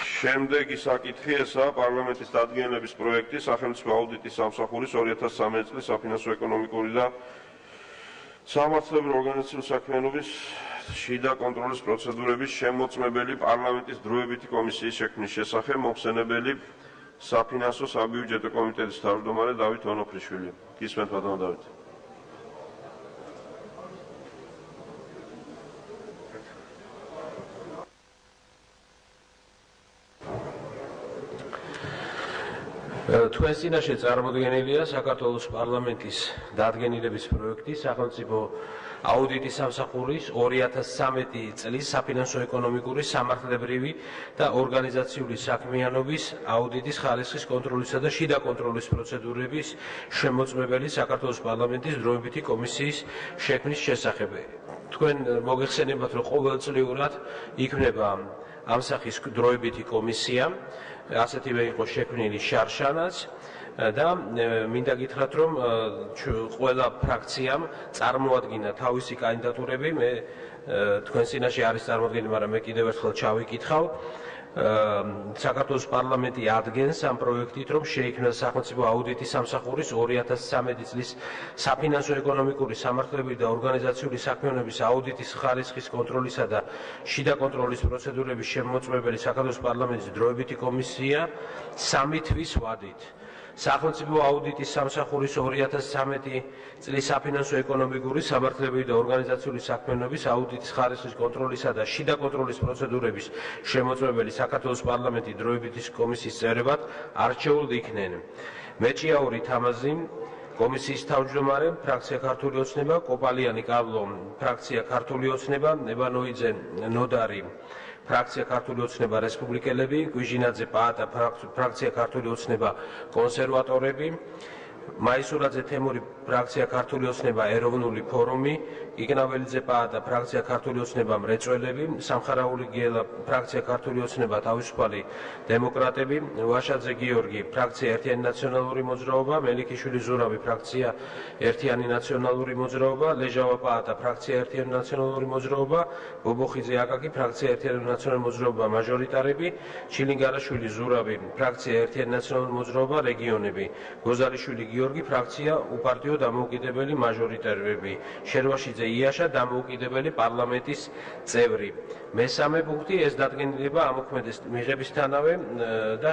შემდეგი საკითხი ესაა პარლამენტის დადგენილების პროექტი სახელმწიფო აუდიტის სამსახურის 2013 წლის საფინანსო ეკონომიკური და სამართლებრივი ორგანიზაციული საქმიანობის შიდა კონტროლის პროცედურების შემოწმებელი პარლამენტის დროებითი კომისიის შექმნის შესახებ მოხსენებელი საფინანსო საბიუჯეტო კომიტეტის თავმჯდომარე დავით ონოფრიშვილი. გისმენთ ბატონო დავით. თქვენ წინაშე წარმოდგენილია საქართველოს პარლამენტის დადგენილების პროექტი სახელმწიფო აუდიტის სამსახურის 2013 წლის საფინანსო ეკონომიკური სამართლებრივი და ორგანიზაციული საქმიანობის აუდიტის ხარისხის კონტროლისა და შიდა კონტროლის პროცედურების შემოწმებელი საქართველოს პარლამენტის დროებითი კომისიის შექმნის შესახებ. თქვენ მოგეხსენებათ, რომ ყოველწლიურად იქნება ამ სახის დროებითი კომისია, ასეთივე იყო შექმნილი შარშანაც და მინდა გითხრათ, რომ ყველა ფრაქციამ წარმოადგინა თავისი კანდიდატურები. მე თქვენ წინაშე არის წარმოდგენილი, მაგრამ მე კიდევ ერთხელ ჩავიკითხავ. საქართველოს პარლამენტი ადგენს ამ პროექტით, რომ შეიქმნას სახელმწიფო აუდიტის სამსახურის 2013 წლის საფინანსო ეკონომიკური სამართლებრივი და ორგანიზაციული საქმიანობის აუდიტის ხარისხის კონტროლისა და შიდა კონტროლის პროცედურების შემოწმებელი საქართველოს პარლამენტის დროებითი კომისია 3 თვის ვადით. სახელმწიფო აუდიტის სამსახურის 2013 წლის საფინანსო ეკონომიკური სამართლებრივი და ორგანიზაციული საქმიანობის აუდიტის ხარისხის კონტროლისა და შიდა კონტროლის პროცედურების შემოწმებელი საქართველოს პარლამენტის დროებითი კომისიის წევრებად არჩეულნი იქნენ მეჭიაური თამაზი, კომისიის თავმჯდომარე, ფრაქცია ქართული ოცნება, კოპალიანი კავლო, ფრაქცია ქართული ოცნება, ნებანოიძე ნოდარი, ფრაქცია ქართული ოცნება რესპუბლიკელები, გვიჟინაძე პაატა, ფრაქცია ქართული ოცნება კონსერვატორები, მაისურაძე თემური, ფრაქცია ქართული ოცნება ეროვნული ფორუმი, იკნაველიძე პაატა, ფრაქცია ქართული ოცნება მრეწველები, სამხარაული გიელა, ფრაქცია ქართული ოცნება თავისუფალი დემოკრატები, ვაშაძე გიორგი, ფრაქცია ერთიანი ნაციონალური მოძრაობა, მელიქიშვილი ზურავი, ფრაქცია ერთიანი ნაციონალური მოძრაობა, ლეჟავა პაატა, ფრაქცია ერთიანი ნაციონალური მოძრაობა, ბობოხიძე აკაკი, ფრაქცია ერთიანი ნაციონალური მოძრაობა მაჟორიტარები, ჩილინგარაშვილი ზურავი, ფრაქცია ერთიანი ნაციონალური მოძრაობა რეგიონები, გოზარიშვილი გიორგი, ფრაქცია უპარტიო დამოუკიდებელი მაჟორიტარები, შერვაშიძე იაშა, დამოუკიდებელი პარლამენტის წევრი. მესამე პუნქტი, ეს დადგენილება ამოქმედეს მიღებისთანავე და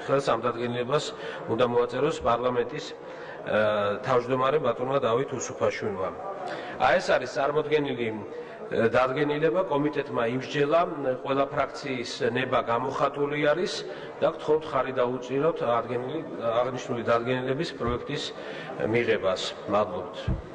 ხელს ამ დადგენილებას უნდა მოაწეროს პარლამენტის თავმჯდომარე ბატონმა დავით უსუფაშვილმა. ეს არის წარმოდგენილი დადგენილება, კომიტეტმა იმსჯელა, ყველა ფრაქციის ნება გამოხატული არის და გთხოვთ ხარი დაუჭიროთ აღნიშნული დადგენილების პროექტის მიღებას. მადლობთ.